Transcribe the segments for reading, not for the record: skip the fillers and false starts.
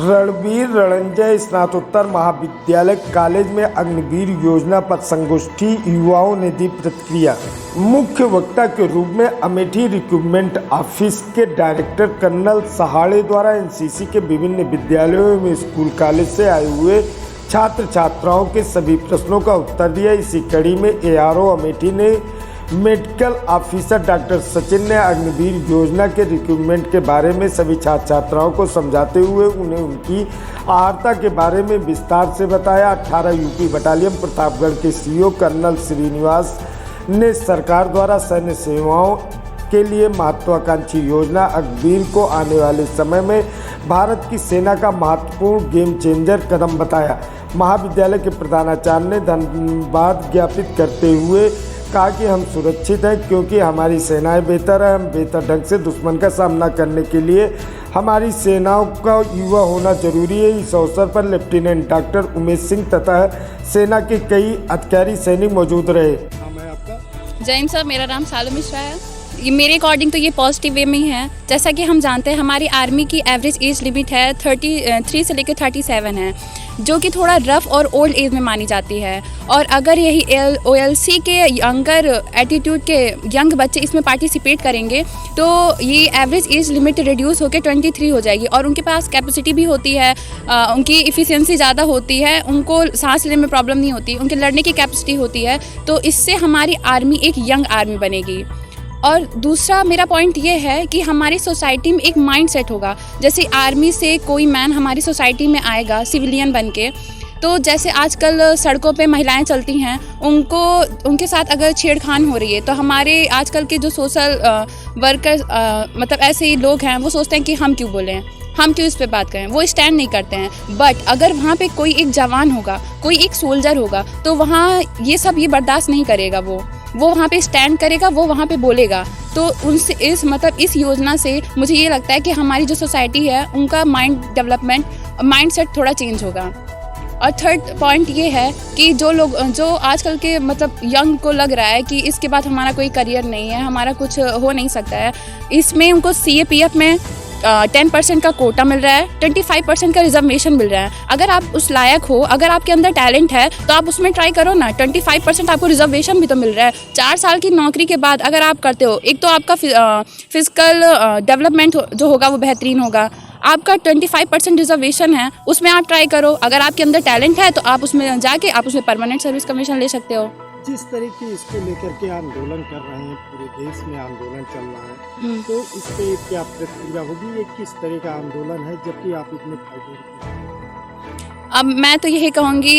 रणवीर रणंजय स्नातकोत्तर महाविद्यालय कॉलेज में अग्निवीर योजना पर संगोष्ठी, युवाओं ने दी प्रतिक्रिया। मुख्य वक्ता के रूप में अमेठी रिक्रूटमेंट ऑफिस के डायरेक्टर कर्नल सहाड़े द्वारा एनसीसी के विभिन्न विद्यालयों में स्कूल कॉलेज से आए हुए छात्र छात्राओं के सभी प्रश्नों का उत्तर दिया। इसी कड़ी में एआरओ अमेठी ने मेडिकल ऑफिसर डॉक्टर सचिन ने अग्निवीर योजना के रिक्रूटमेंट के बारे में सभी छात्र छात्राओं को समझाते हुए उन्हें उनकी अर्हता के बारे में विस्तार से बताया। 18 यूपी बटालियन प्रतापगढ़ के सीईओ कर्नल श्रीनिवास ने सरकार द्वारा सैन्य सेवाओं के लिए महत्वाकांक्षी योजना अग्निवीर को आने वाले समय में भारत की सेना का महत्वपूर्ण गेम चेंजर कदम बताया। महाविद्यालय के प्रधानाचार्य ने धन्यवाद ज्ञापित करते हुए कहा कि हम सुरक्षित हैं क्योंकि हमारी सेनाएं बेहतर हैं। हम बेहतर ढंग से दुश्मन का सामना करने के लिए हमारी सेनाओं का युवा होना जरूरी है। इस अवसर पर लेफ्टिनेंट डॉक्टर उमेश सिंह तथा सेना के कई अधिकारी सैनिक मौजूद रहे। जय हिंद सर, मेरा नाम सालू मिश्रा है। ये मेरे अकॉर्डिंग तो ये पॉजिटिव वे में ही है। जैसा कि हम जानते हैं हमारी आर्मी की एवरेज एज लिमिट है 33 से लेकर 37 है, जो कि थोड़ा रफ और ओल्ड एज में मानी जाती है। और अगर यही OLC के यंगर एटीट्यूड के यंग बच्चे इसमें पार्टिसिपेट करेंगे तो ये एवरेज एज लिमिट रिड्यूस होकर 23 हो जाएगी। और उनके पास कैपेसिटी भी होती है, उनकी इफ़िशियंसी ज़्यादा होती है, उनको सांस लेने में प्रॉब्लम नहीं होती, उनके लड़ने की कैपेसिटी होती है। तो इससे हमारी आर्मी एक यंग आर्मी बनेगी। और दूसरा मेरा पॉइंट ये है कि हमारी सोसाइटी में एक माइंड सेट होगा। जैसे आर्मी से कोई मैन हमारी सोसाइटी में आएगा सिविलियन बन के, तो जैसे आजकल सड़कों पे महिलाएं चलती हैं, उनके साथ अगर छेड़खान हो रही है तो हमारे आजकल के जो सोशल वर्कर्स मतलब ऐसे ही लोग हैं, वो सोचते हैं कि हम क्यों बोलें, हम क्यों इस पे बात करें, वो स्टैंड नहीं करते हैं। बट अगर वहाँ पे कोई एक जवान होगा, कोई एक सोल्जर होगा, तो वहाँ ये सब ये बर्दाश्त नहीं करेगा। वो वहाँ पे स्टैंड करेगा, वो वहाँ पे बोलेगा। तो उनसे इस योजना से मुझे ये लगता है कि हमारी जो सोसाइटी है उनका माइंड सेट थोड़ा चेंज होगा। और थर्ड पॉइंट ये है कि जो आजकल के मतलब यंग को लग रहा है कि इसके बाद हमारा कोई करियर नहीं है, हमारा कुछ हो नहीं सकता है, इसमें उनको CAPF में 10% का कोटा मिल रहा है, 25% का रिजर्वेशन मिल रहा है। अगर आप उस लायक हो, अगर आपके अंदर टैलेंट है तो आप उसमें ट्राई करो ना। 25% आपको रिजर्वेशन भी तो मिल रहा है। 4 साल की नौकरी के बाद अगर आप करते हो, एक तो आपका फिजिकल डेवलपमेंट जो होगा वो बेहतरीन होगा। आपका 25% रिजर्वेशन है, उसमें आप ट्राई करो। अगर आपके अंदर टैलेंट है तो आप उसमें जाके आप उसमें परमानेंट सर्विस कमीशन ले सकते हो। जिस तरीके इसको लेकर के आंदोलन कर रहे हैं, पूरे देश में आंदोलन चल रहा है, तो इस पे क्या प्रतिक्रिया होगी? ये किस तरह का आंदोलन है जबकि आप इतने फायदे? अब मैं तो यही कहूँगी,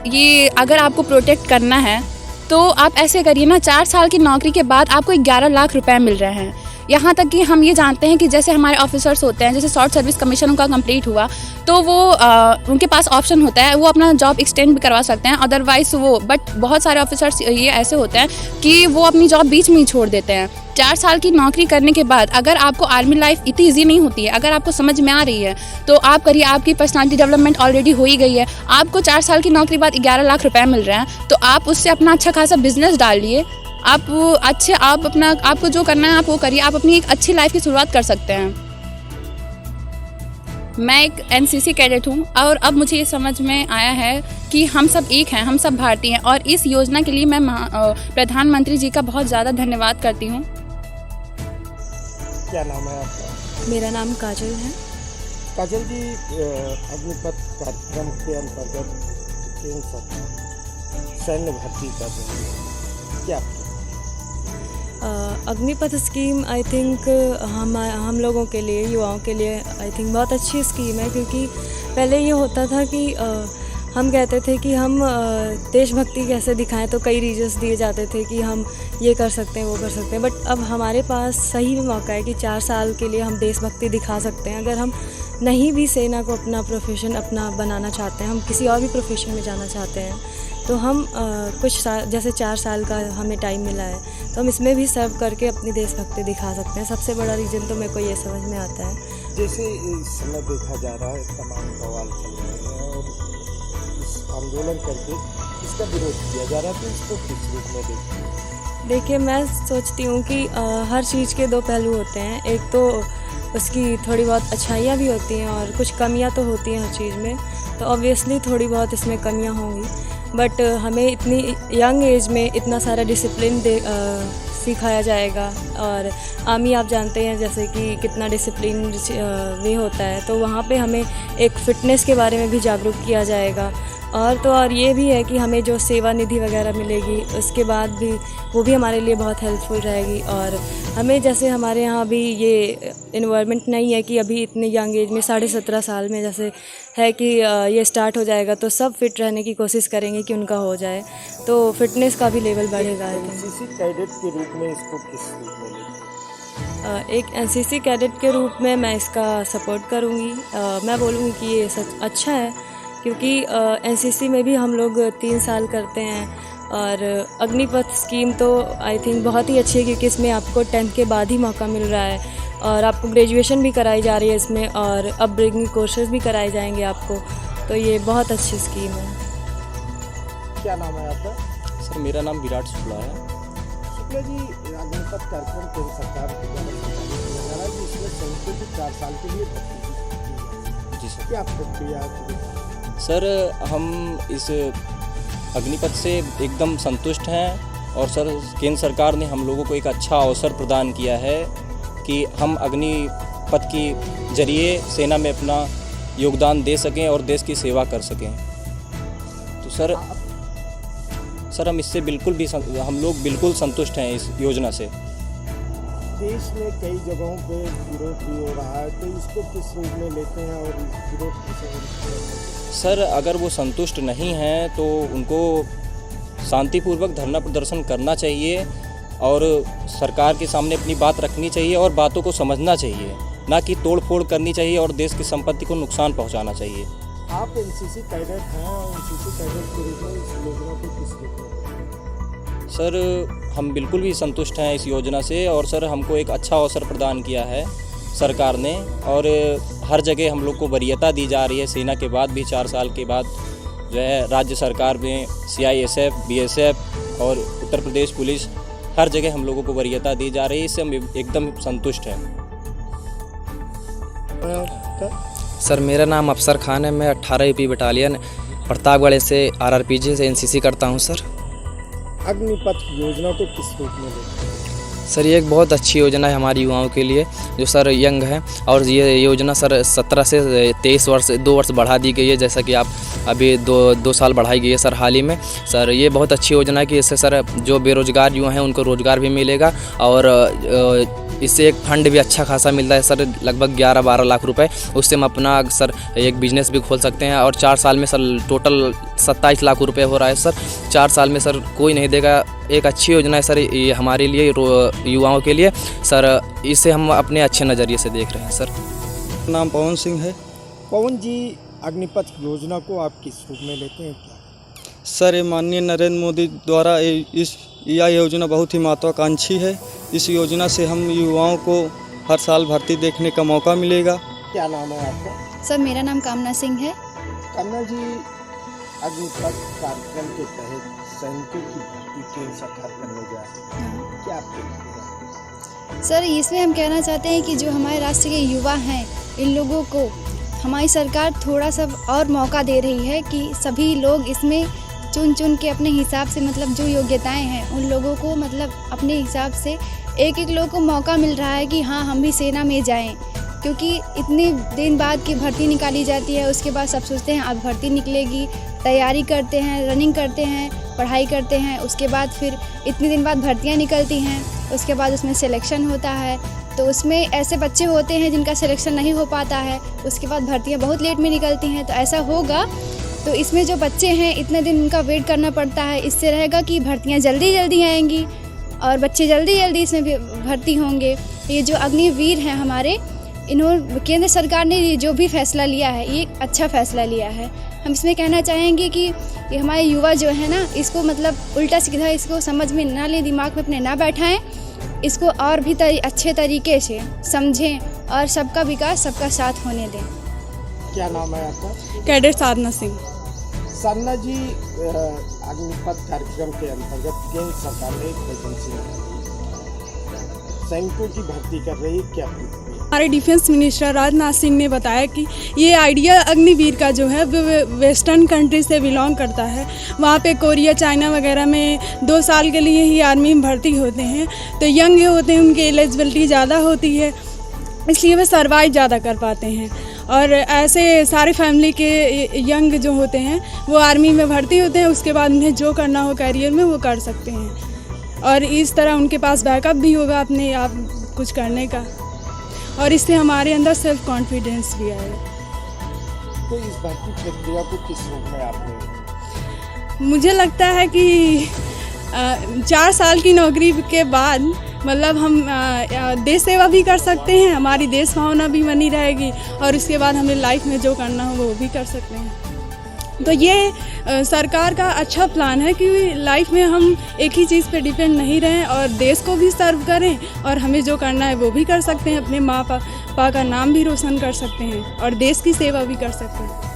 ये अगर आपको प्रोटेक्ट करना है तो आप ऐसे करिए ना। 4 साल की नौकरी के बाद आपको 11 लाख रुपए मिल रहे हैं। यहाँ तक कि हम ये जानते हैं कि जैसे हमारे ऑफिसर्स होते हैं, जैसे शॉर्ट सर्विस कमीशन उनका कंप्लीट हुआ तो वो उनके पास ऑप्शन होता है, वो अपना जॉब एक्सटेंड भी करवा सकते हैं। अदरवाइज बट बहुत सारे ऑफिसर्स ये ऐसे होते हैं कि वो अपनी जॉब बीच में ही छोड़ देते हैं। 4 साल की नौकरी करने के बाद अगर आपको आर्मी लाइफ इतनी ईजी नहीं होती है, अगर आपको समझ में आ रही है तो आप करिए। आपकी पर्सनालिटी डेवलपमेंट ऑलरेडी हो ही गई है। आपको 4 साल की नौकरी बाद 11 लाख रुपए मिल रहे हैं, तो आप उससे अपना अच्छा खासा बिजनेस डालिए। आपको जो करना है आप वो करिए। आप अपनी एक अच्छी लाइफ की शुरुआत कर सकते हैं। मैं एक NCC कैडेट हूँ और अब मुझे ये समझ में आया है कि हम सब एक हैं, हम सब भारतीय हैं। और इस योजना के लिए मैं प्रधानमंत्री जी का बहुत ज़्यादा धन्यवाद करती हूँ। क्या नाम है आपका? मेरा नाम काजल है। काजल जी, अग्निपथ कार्यक्रम के अंतर्गत केंद्र सरकार सैन्य भर्ती कर रही है, क्या? अग्निपथ स्कीम आई थिंक हम लोगों के लिए, युवाओं के लिए आई थिंक बहुत अच्छी स्कीम है। क्योंकि पहले ये होता था कि हम कहते थे कि हम देशभक्ति कैसे दिखाएं, तो कई रीजन्स दिए जाते थे कि हम ये कर सकते हैं, वो कर सकते हैं। बट अब हमारे पास सही मौका है कि 4 साल के लिए हम देशभक्ति दिखा सकते हैं। अगर हम नहीं भी सेना को अपना प्रोफेशन अपना बनाना चाहते हैं, हम किसी और भी प्रोफेशन में जाना चाहते हैं, तो हम कुछ साल, जैसे 4 साल का हमें टाइम मिला है, तो हम इसमें भी सर्व करके अपनी देशभक्ति दिखा सकते हैं। सबसे बड़ा रीज़न तो मेरे को ये समझ में आता है। जैसे इस समय देखा जा रहा है, तमाम सवाल चल रहे हैं और इस आंदोलन करके इसका विरोध किया जा रहा है, तो इसको किस रूप में देखते हैं? देखिए, मैं सोचती हूँ कि हर चीज़ के 2 पहलू होते हैं। एक तो उसकी थोड़ी बहुत अच्छाइयाँ भी होती हैं और कुछ कमियाँ तो होती हैं हर चीज़ में, तो ऑब्वियसली थोड़ी बहुत इसमें कमियाँ होंगी, बट हमें इतनी यंग एज में इतना सारा डिसिप्लिन सिखाया जाएगा। और आर्मी आप जानते हैं जैसे कि कितना डिसिप्लिन में होता है, तो वहाँ पे हमें एक फ़िटनेस के बारे में भी जागरूक किया जाएगा। और ये भी है कि हमें जो सेवा निधि वगैरह मिलेगी उसके बाद भी वो भी हमारे लिए बहुत हेल्पफुल रहेगी। और हमें जैसे हमारे यहाँ भी ये इन्वायरमेंट नहीं है कि अभी इतने यंग एज में 17.5 साल में जैसे है कि ये स्टार्ट हो जाएगा, तो सब फिट रहने की कोशिश करेंगे कि उनका हो जाए, तो फिटनेस का भी लेवल बढ़ेगा। एनसीसी कैडेट के रूप में इसको किस रूप में लेते हैं? एक एनसीसी कैडेट के रूप में मैं इसका सपोर्ट करूँगी। मैं बोलूँगी कि ये सच अच्छा है, क्योंकि एनसीसी में भी हम लोग 3 साल करते हैं। और अग्निपथ स्कीम तो आई थिंक बहुत ही अच्छी है, क्योंकि इसमें आपको 10th के बाद ही मौका मिल रहा है और आपको ग्रेजुएशन भी कराई जा रही है इसमें, और अपब्रिंगिंग कोर्सेज भी कराए जाएंगे आपको, तो ये बहुत अच्छी स्कीम है। क्या नाम है आपका? सर मेरा नाम विराट शुक्ला है। शुक्ला जी, अग्निपथ कार्यक्रम केंद्र सरकार के द्वारा संचालित किया जा रहा है, जिसमें सैनिकों को 4 साल के लिए भर्ती की जाएगी। जी सर। क्या प्रक्रिया है? सर हम इस अग्निपथ से एकदम संतुष्ट हैं और सर केंद्र सरकार ने हम लोगों को एक अच्छा अवसर प्रदान किया है कि हम अग्निपथ के जरिए सेना में अपना योगदान दे सकें और देश की सेवा कर सकें। तो सर हम इससे हम लोग बिल्कुल संतुष्ट हैं इस योजना से। देश में कई जगहों पे विरोध भी हो रहा है, तो इसको किस रूप में लेते हैं और इस विरोध किसे? सर अगर वो संतुष्ट नहीं हैं तो उनको शांतिपूर्वक धरना प्रदर्शन करना चाहिए और सरकार के सामने अपनी बात रखनी चाहिए और बातों को समझना चाहिए, ना कि तोड़ फोड़ करनी चाहिए और देश की संपत्ति को नुकसान पहुंचाना चाहिए। आप एनसीसी कैडेट हैं और एनसीसी कैडेट के रूप में इस योजना को किस रूप में? सर हम बिल्कुल भी संतुष्ट हैं इस योजना से और सर हमको एक अच्छा अवसर प्रदान किया है सरकार ने, और हर जगह हम लोग को वरीयता दी जा रही है। सेना के बाद भी 4 साल के बाद जो है राज्य सरकार में CISF, BSF और उत्तर प्रदेश पुलिस, हर जगह हम लोगों को वरीयता दी जा रही है। इससे हम एकदम संतुष्ट हैं। सर मेरा नाम अफसर खान है। मैं 18 यूपी बटालियन प्रतापगढ़ से RRPG से NCC करता हूं सर। अग्निपथ योजना को किस रूप में लेते हैं? सर ये एक बहुत अच्छी योजना है हमारे युवाओं के लिए जो सर यंग हैं, और ये योजना सर 17 से 23 वर्ष 2 वर्ष बढ़ा दी गई है, जैसा कि आप अभी 2 साल बढ़ाई गई है सर हाल ही में। सर ये बहुत अच्छी योजना है कि इससे सर जो बेरोजगार युवा हैं उनको रोज़गार भी मिलेगा, और इससे एक फंड भी अच्छा खासा मिलता है सर, लगभग 11-12 लाख रुपए। उससे हम अपना सर एक बिजनेस भी खोल सकते हैं, और 4 साल में सर टोटल 27 लाख रुपए हो रहा है सर। 4 साल में सर कोई नहीं देगा। एक अच्छी योजना है सर ये हमारे लिए, युवाओं के लिए सर। इसे हम अपने अच्छे नज़रिए से देख रहे हैं सर। नाम पवन सिंह है। पवन जी, अग्निपथ योजना को आप किस रूप में लेते हैं? क्या सर ये माननीय नरेंद्र मोदी द्वारा यह योजना बहुत ही महत्वाकांक्षी है। इस योजना से हम युवाओं को हर साल भर्ती देखने का मौका मिलेगा। क्या नाम है आपका? सर मेरा नाम कामना सिंह है। कामना जी, अग्निपथ कार्यक्रम के तहत सैनिकों की भर्ती केंद्र सरकार करने जा रही है, क्या आप कहते हैं? सर इसमें हम कहना चाहते हैं कि जो हमारे राष्ट्र के युवा हैं, इन लोगों को हमारी सरकार थोड़ा सा और मौका दे रही है कि सभी लोग इसमें चुन के अपने हिसाब से, मतलब जो योग्यताएं हैं उन लोगों को, मतलब अपने हिसाब से एक लोग को मौका मिल रहा है कि हाँ हम भी सेना में जाएं, क्योंकि इतने दिन बाद की भर्ती निकाली जाती है। उसके बाद सब सोचते हैं अब भर्ती निकलेगी, तैयारी करते हैं, रनिंग करते हैं, पढ़ाई करते हैं, उसके बाद फिर इतने दिन बाद भर्तियां निकलती हैं, उसके बाद उसमें सिलेक्शन होता है। तो उसमें ऐसे बच्चे होते हैं जिनका सिलेक्शन नहीं हो पाता है, उसके बाद भर्तियां बहुत लेट में निकलती हैं। तो ऐसा होगा तो इसमें जो बच्चे हैं इतने दिन उनका वेट करना पड़ता है, इससे रहेगा कि भर्तियां जल्दी आएंगी और बच्चे जल्दी इसमें भर्ती होंगे। ये जो अग्निवीर हैं हमारे, इन्होंने केंद्र सरकार ने जो भी फैसला लिया है ये एक अच्छा फैसला लिया है। हम इसमें कहना चाहेंगे कि ये हमारे युवा जो है ना, इसको मतलब उल्टा सीधा इसको समझ में ना लें, दिमाग में अपने ना बैठाएं, इसको और भी अच्छे तरीके से समझें और सबका विकास सबका साथ होने दें। क्या नाम है आपका? कैडेट साधना सिंह। साधना जी, अग्निपथ कार्यक्रम के अंतर्गत केंद्र सरकार ने एक वैकेंसी निकाली, सैनिकों की भर्ती कर रही है, क्या पूछते हैं? हमारे डिफेंस मिनिस्टर राजनाथ सिंह ने बताया कि ये आइडिया अग्निवीर का जो है वो वेस्टर्न कंट्री से बिलोंग करता है। वहाँ पे कोरिया, चाइना वगैरह में 2 साल के लिए ही आर्मी में भर्ती होते हैं, तो यंग होते हैं, उनकी एलिजिबिलिटी ज़्यादा होती है, इसलिए वे सर्वाइव ज़्यादा कर पाते हैं। और ऐसे सारे फैमिली के यंग जो होते हैं वो आर्मी में भर्ती होते हैं, उसके बाद उन्हें जो करना हो करियर में वो कर सकते हैं, और इस तरह उनके पास बैकअप भी होगा अपने आप कुछ करने का, और इससे हमारे अंदर सेल्फ कॉन्फिडेंस भी आएगा। तो इस भर्ती प्रक्रिया को किस रूप में आपने? मुझे लगता है कि 4 साल की नौकरी के बाद मतलब हम देश सेवा भी कर सकते हैं, हमारी देश भावना भी बनी रहेगी, और उसके बाद हमें लाइफ में जो करना हो वो भी कर सकते हैं। तो ये सरकार का अच्छा प्लान है कि लाइफ में हम एक ही चीज़ पे डिपेंड नहीं रहें और देश को भी सर्व करें, और हमें जो करना है वो भी कर सकते हैं, अपने माँ पापा का नाम भी रोशन कर सकते हैं और देश की सेवा भी कर सकते हैं।